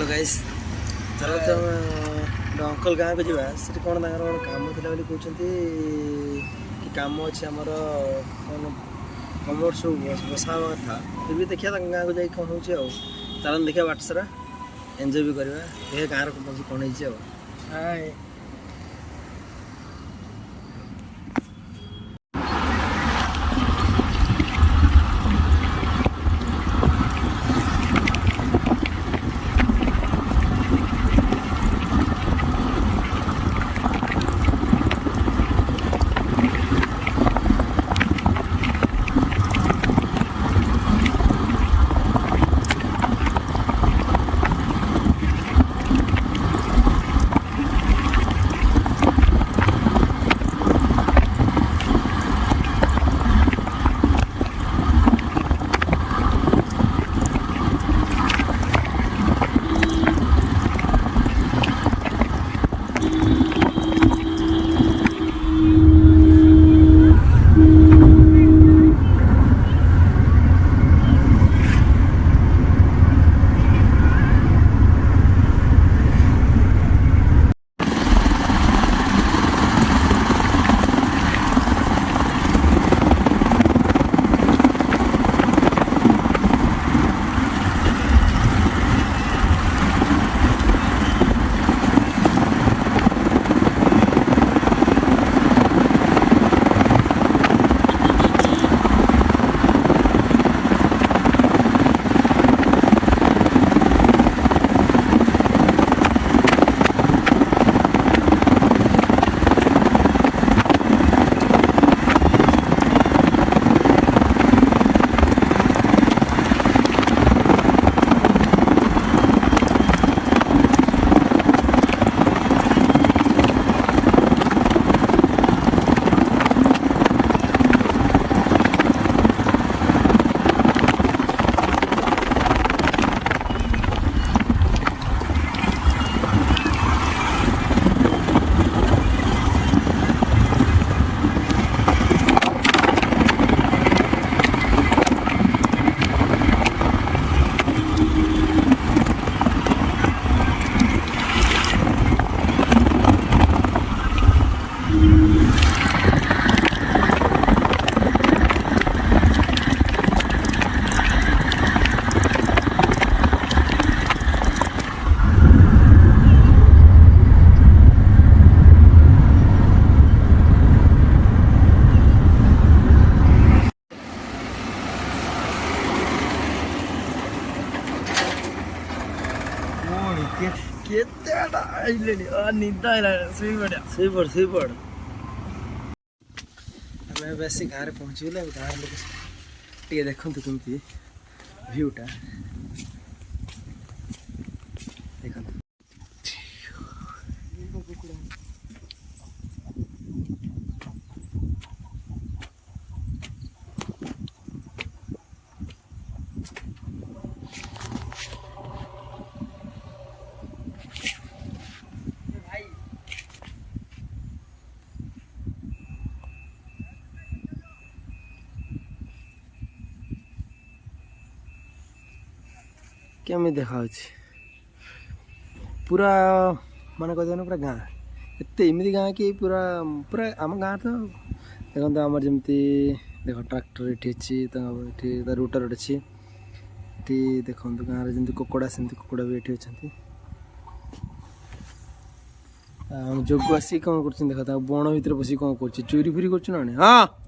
hello guys चलो तो uncle गाँव को जावा से कौन कौन काम था कहते कि कम अच्छे आमर कौन कमर सब बसा था फिर भी देखिए गाँव को जाए कौन हो चलन देखिए बाट सारा एंजॉय भी करवा देखिए गाँव कौन है निदा शुईपड़ आम बेस गाँव पहुँचीगले गाँव लोग टे देखते कमी भ्यूटा देखते केमी देखा पूरा मान कहते पूरा गाँ एत एमती गाँ कि पूरा पूरा आम गाँ तो देखते आम जमी देख ट्रैक्टर ये रूटर अच्छी देखो गाँव में जमी कुकुड़ा सेमती कुकुड़ा भी ये अच्छा जोग आस कौन कर देखा बण भर बस कौन कर चोरी फुरी कर हाँ